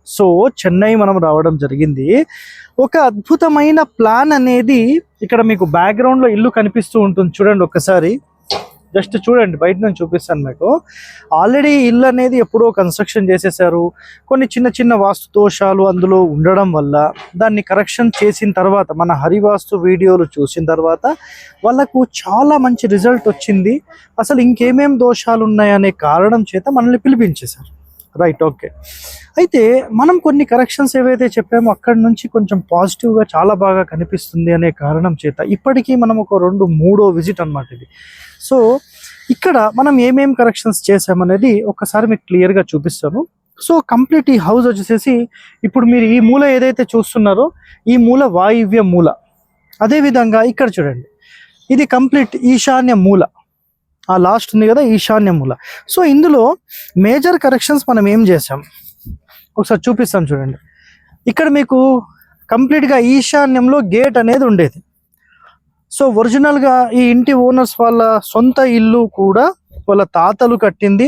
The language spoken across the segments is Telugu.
సో చెన్నై మనం రావడం జరిగింది. ఒక అద్భుతమైన ప్లాన్ అనేది ఇక్కడ మీకు బ్యాక్గ్రౌండ్లో ఇల్లు కనిపిస్తూ ఉంటుంది చూడండి ఒక్కసారి. జస్ట్ చూడండి, బయట నుంచి చూపిస్తాను మీకు. ఆల్రెడీ ఇల్లు అనేది ఎప్పుడో కన్స్ట్రక్షన్ చేసేసారు. కొన్ని చిన్న చిన్న వాస్తు దోషాలు అందులో ఉండడం వల్ల దాన్ని కరెక్షన్ చేసిన తర్వాత, మన హరివాస్తు వీడియోలు చూసిన తర్వాత వాళ్ళకు చాలా మంచి రిజల్ట్ వచ్చింది. అసలు ఇంకేమేం దోషాలు ఉన్నాయనే కారణం చేత మనల్ని పిలిపించేశారు. Right, okay. అయితే మనం కొన్ని కరెక్షన్స్ ఏవైతే చెప్పామో అక్కడి నుంచి కొంచెం పాజిటివ్గా చాలా బాగా కనిపిస్తుంది అనే కారణం చేత ఇప్పటికీ మనం ఒక 2-3 విజిట్ అనమాట ఇది. సో ఇక్కడ మనం ఏమేం కరెక్షన్స్ చేసామనేది ఒకసారి మీకు క్లియర్గా చూపిస్తాను. సో కంప్లీట్ ఈ హౌస్ వచ్చేసేసి ఇప్పుడు మీరు ఈ మూల ఏదైతే చూస్తున్నారో ఈ మూల వాయువ్య మూల. అదేవిధంగా ఇక్కడ చూడండి, ఇది కంప్లీట్ ఈశాన్య మూల. ఆ లాస్ట్ ఉంది కదా, ఈశాన్య మూల. సో ఇందులో మేజర్ కరెక్షన్స్ మనం ఏం చేసాం ఒకసారి చూపిస్తాం చూడండి. ఇక్కడ మీకు కంప్లీట్గా ఈశాన్యంలో గేట్ అనేది ఉండేది. సో ఒరిజినల్గా ఈ ఇంటి ఓనర్స్ వాళ్ళ సొంత ఇల్లు కూడా వాళ్ళ తాతలు కట్టింది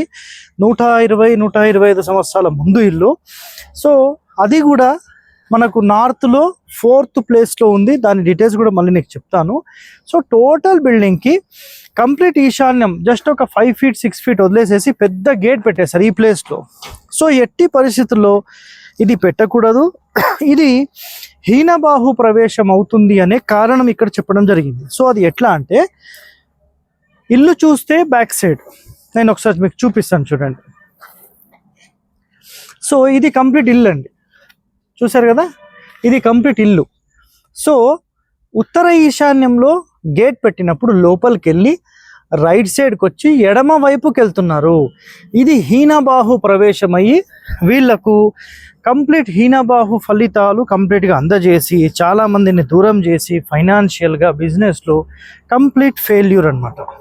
120-125 సంవత్సరాల ముందు ఇల్లు. సో అది కూడా మనకు నార్త్లో 4th ప్లేస్లో ఉంది. దాని డీటెయిల్స్ కూడా మళ్ళీ నీకు చెప్తాను. సో టోటల్ బిల్డింగ్కి కంప్లీట్ ఈశాన్యం జస్ట్ ఒక 5 feet 6 feet వదిలేసేసి పెద్ద గేట్ పెట్టేశారు ఈ ప్లేస్లో. సో ఎట్టి పరిస్థితుల్లో ఇది పెట్టకూడదు, ఇది హీనబాహు ప్రవేశం అవుతుంది అనే కారణం ఇక్కడ చెప్పడం జరిగింది. సో అది ఎట్లా అంటే, ఇల్లు చూస్తే బ్యాక్ సైడ్ నేను ఒకసారి మీకు చూపిస్తాను చూడండి. సో ఇది కంప్లీట్ ఇల్లు అండి, చూసారు కదా, ఇది కంప్లీట్ ఇల్లు. సో ఉత్తర ఈశాన్యంలో గేట్ పెట్టినప్పుడు లోపలికి వెళ్ళి రైట్ సైడ్కి వచ్చి ఎడమ వైపుకి వెళ్తున్నారు. ఇది హీనబాహు ప్రవేశమయ్యి వీళ్లకు కంప్లీట్ హీనబాహు ఫలితాలు కంప్లీట్గా అందజేసి చాలామందిని దూరం చేసి ఫైనాన్షియల్గా బిజినెస్లో కంప్లీట్ ఫెయిల్యూర్ అనమాట.